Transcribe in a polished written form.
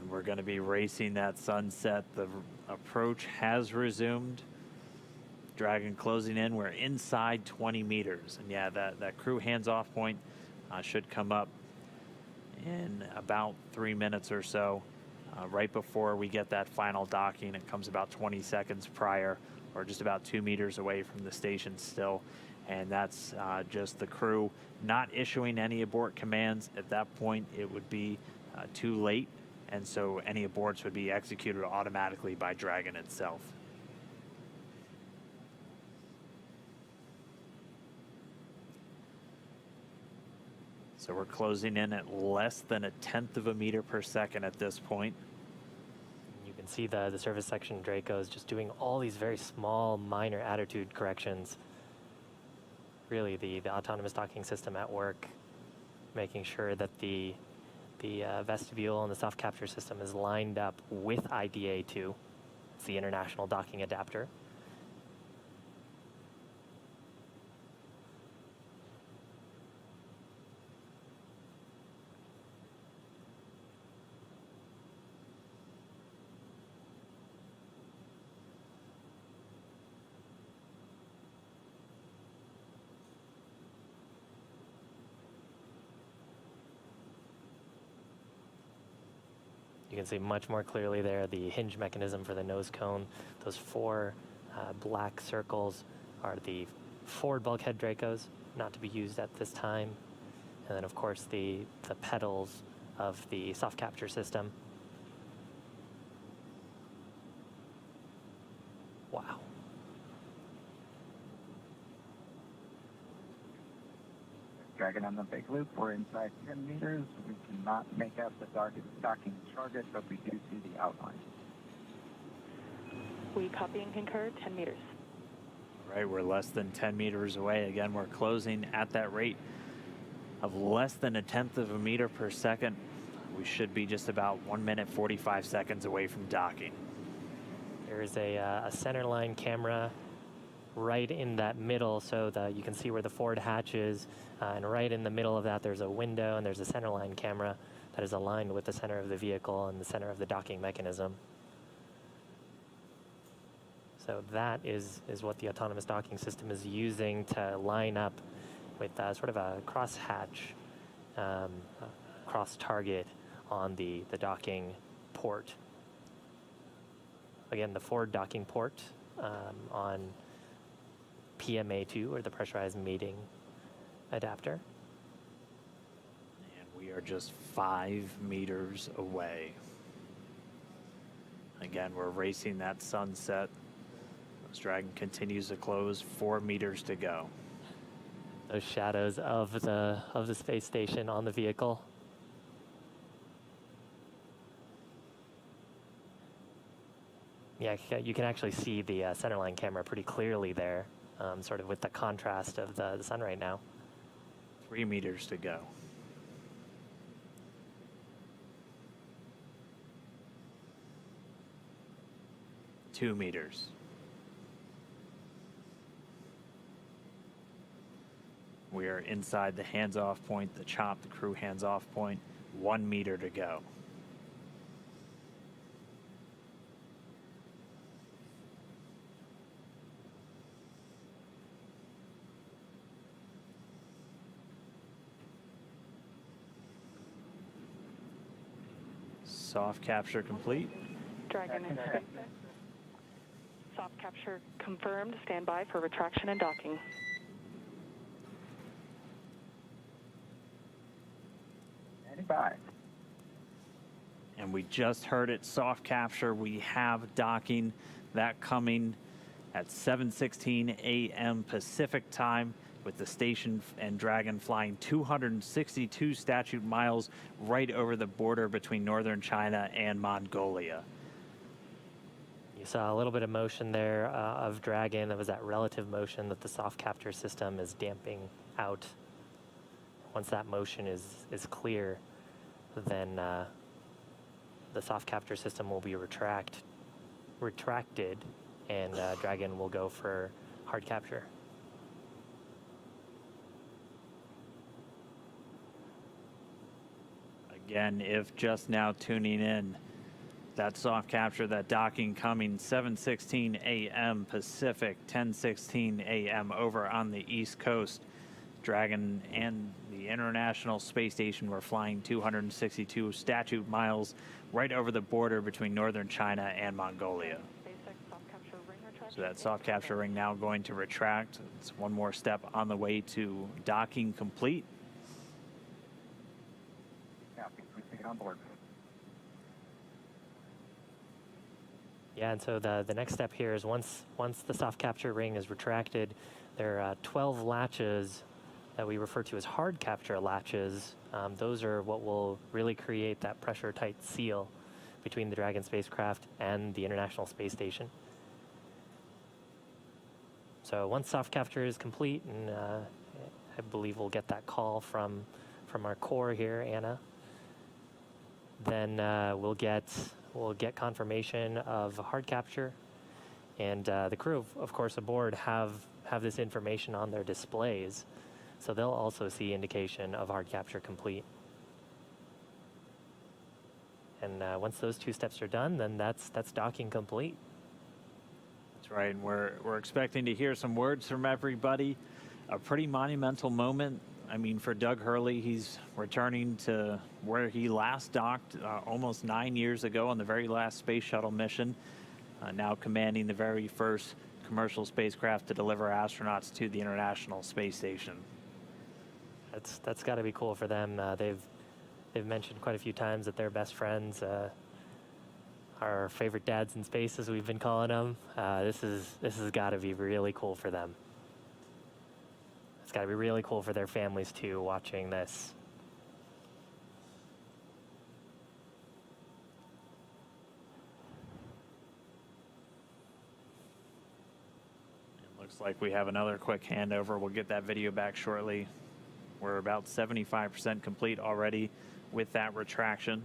And we're going to be racing that sunset. The approach has resumed. Dragon closing in. We're inside 20 meters. And yeah, that crew hands-off point should come up in about 3 minutes or so. Right before we get that final docking, it comes about 20 seconds prior, or just about 2 meters away from the station still. And that's just the crew not issuing any abort commands. At that point, it would be too late. And so any aborts would be executed automatically by Dragon itself. So we're closing in at less than 1/10 of a meter per second at this point. You can see the service section Dracos just doing all these very small, minor attitude corrections. Really, the autonomous docking system at work, making sure that the vestibule and the soft capture system is lined up with IDA2. It's the international docking adapter. You can see much more clearly there the hinge mechanism for the nose cone. Those 4 black circles are the forward bulkhead Dracos, not to be used at this time. And then of course the pedals of the soft capture system. Wow. Dragon on the big loop. We're inside 10 meters. We cannot make out the docking target, but we do see the outline. We copy and concur, 10 meters. All right, we're less than 10 meters away. Again, we're closing at that rate of less than 1/10 of a meter per second. We should be just about 1 minute, 45 seconds away from docking. There's a center line camera right in that middle, so that you can see where the forward hatch is, and right in the middle of that there's a window and there's a center line camera that is aligned with the center of the vehicle and the center of the docking mechanism. So that is what the autonomous docking system is using to line up with sort of a cross-hatch, cross-target on the docking port. Again, the forward docking port on PMA2, or the pressurized mating adapter. And we are just 5 meters away. Again, we're racing that sunset. This Dragon continues to close, 4 meters to go. Those shadows of the space station on the vehicle. Yeah, you can actually see the centerline camera pretty clearly there, sort of with the contrast of the sun right now. 3 meters to go. Two meters. We are inside the hands-off point, the chop, the crew hands-off point. 1 meter to go. Soft capture complete. Dragon in space. Soft capture confirmed. Stand by for retraction and docking. Bye. And we just heard it, soft capture. We have docking, that coming at 7:16 a.m. Pacific time, with the station and Dragon flying 262 statute miles right over the border between northern China and Mongolia. You saw a little bit of motion there of Dragon. That was that relative motion that the soft capture system is damping out. Once that motion is clear, then the soft capture system will be retracted, and Dragon will go for hard capture. Again, if just now tuning in, That soft capture, that docking coming 7:16 a.m. Pacific, 10:16 a.m. over on the East Coast. Dragon and the International Space Station were flying 262 statute miles right over the border between northern China and Mongolia. So that soft capture ring now going to retract. It's one more step on the way to docking complete. Copy. Please take it on board. Yeah, and so the next step here is once the soft capture ring is retracted, there are 12 latches that we refer to as hard capture latches. Those are what will really create that pressure-tight seal between the Dragon spacecraft and the International Space Station. So once soft capture is complete, and I believe we'll get that call from our core here, Anna, then we'll get confirmation of hard capture, and the crew, of course, aboard have this information on their displays, so they'll also see indication of hard capture complete. And once those two steps are done, then that's docking complete. That's right, and we're expecting to hear some words from everybody. A pretty monumental moment. I mean, for Doug Hurley, he's returning to where he last docked almost 9 years ago on the very last space shuttle mission, now commanding the very first commercial spacecraft to deliver astronauts to the International Space Station. That's got to be cool for them. They've mentioned quite a few times that they're best friends, our favorite dads in space, as we've been calling them. This has got to be really cool for them. It's got to be really cool for their families too, watching this. It looks like we have another quick handover. We'll get that video back shortly. We're about 75% complete already with that retraction.